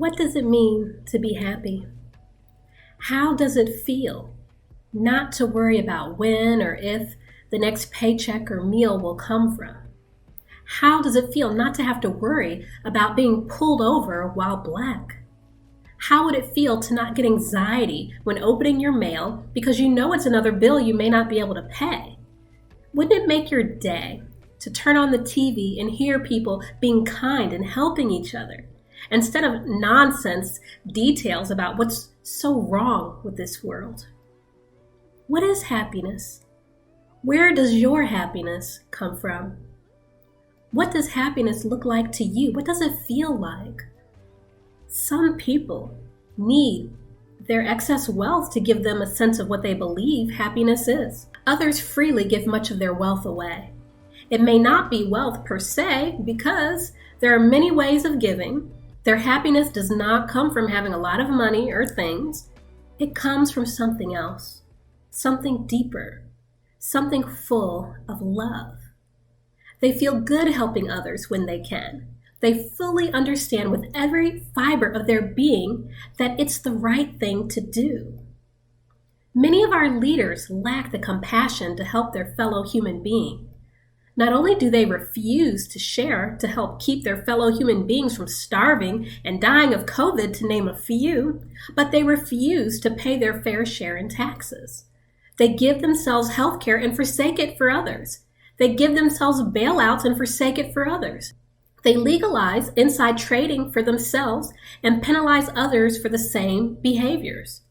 What does it mean to be happy? How does it feel not to worry about when or if the next paycheck or meal will come from? How does it feel not to have to worry about being pulled over while Black? How would it feel to not get anxiety when opening your mail because you know it's another bill you may not be able to pay? Wouldn't it make your day to turn on the TV and hear people being kind and helping each other, instead of nonsense details about what's so wrong with this world? What is happiness? Where does your happiness come from? What does happiness look like to you? What does it feel like? Some people need their excess wealth to give them a sense of what they believe happiness is. Others freely give much of their wealth away. It may not be wealth per se, because there are many ways of giving. Their happiness does not come from having a lot of money or things. It comes from something else, something deeper, something full of love. They feel good helping others when they can. They fully understand with every fiber of their being that it's the right thing to do. Many of our leaders lack the compassion to help their fellow human being. Not only do they refuse to share to help keep their fellow human beings from starving and dying of COVID, to name a few, but they refuse to pay their fair share in taxes. They give themselves health care and forsake it for others. They give themselves bailouts and forsake it for others. They legalize inside trading for themselves and penalize others for the same behaviors.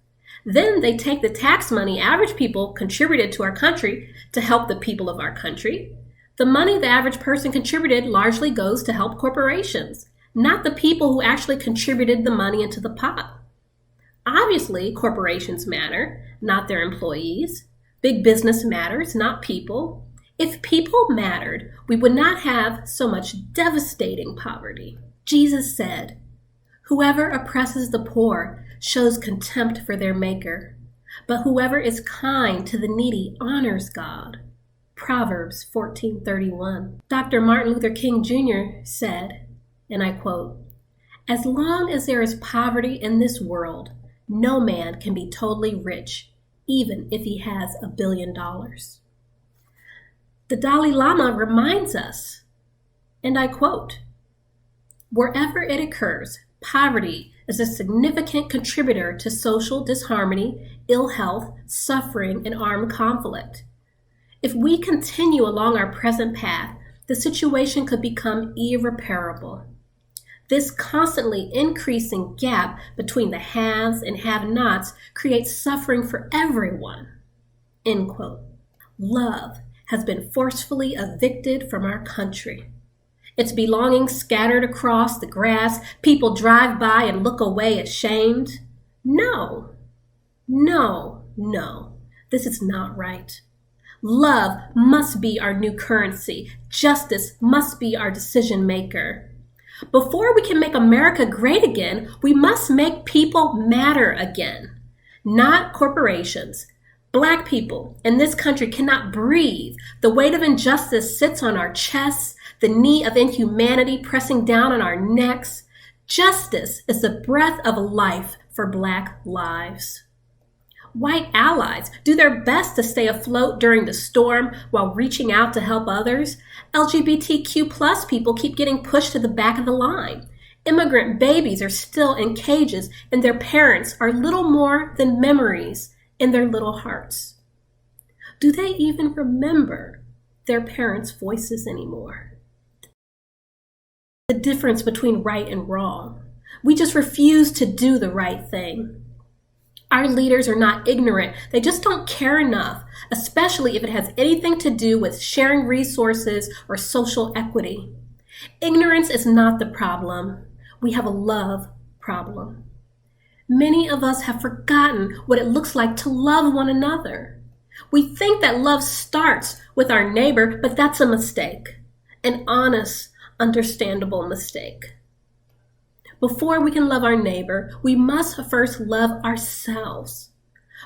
Then they take the tax money average people contributed to our country to help the people of our country. The money the average person contributed largely goes to help corporations, not the people who actually contributed the money into the pot. Obviously, corporations matter, not their employees. Big business matters, not people. If people mattered, we would not have so much devastating poverty. Jesus said, "Whoever oppresses the poor shows contempt for their maker, but whoever is kind to the needy honors God." Proverbs 14:31. Dr. Martin Luther King Jr. said, and I quote, "As long as there is poverty in this world, no man can be totally rich, even if he has $1 billion. The Dalai Lama reminds us, and I quote, "Wherever it occurs, poverty is a significant contributor to social disharmony, ill health, suffering, and armed conflict. If we continue along our present path, the situation could become irreparable. This constantly increasing gap between the haves and have-nots creates suffering for everyone." End quote. Love has been forcefully evicted from our country. Its belongings scattered across the grass. People drive by and look away ashamed. No, no, no. This is not right. Love must be our new currency. Justice must be our decision maker. Before we can make America great again, we must make people matter again, not corporations. Black people in this country cannot breathe. The weight of injustice sits on our chests, the knee of inhumanity pressing down on our necks. Justice is the breath of life for Black lives. White allies do their best to stay afloat during the storm while reaching out to help others. LGBTQ+ people keep getting pushed to the back of the line. Immigrant babies are still in cages, and their parents are little more than memories in their little hearts. Do they even remember their parents' voices anymore? The difference between right and wrong. We just refuse to do the right thing. Our leaders are not ignorant. They just don't care enough, especially if it has anything to do with sharing resources or social equity. Ignorance is not the problem. We have a love problem. Many of us have forgotten what it looks like to love one another. We think that love starts with our neighbor, but that's a mistake. An honest, understandable mistake. Before we can love our neighbor, we must first love ourselves.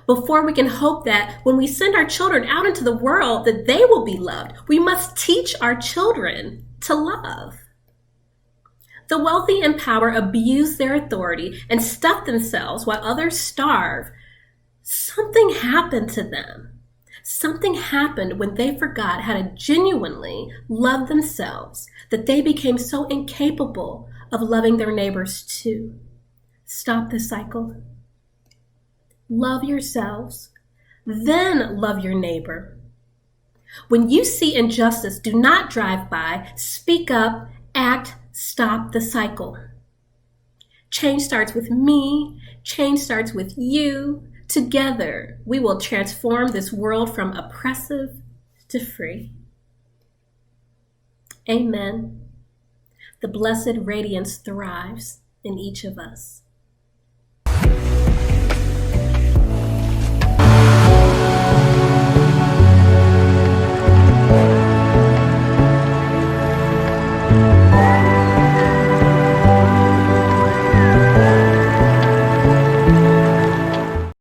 Before we can hope that when we send our children out into the world that they will be loved, we must teach our children to love. The wealthy in power abuse their authority and stuff themselves while others starve. Something happened to them. Something happened when they forgot how to genuinely love themselves, that they became so incapable of loving their neighbors too. Stop the cycle. Love yourselves, then love your neighbor. When you see injustice, do not drive by. Speak up, act, stop the cycle. Change starts with me. Change starts with you. Together, we will transform this world from oppressive to free. Amen. The blessed radiance thrives in each of us.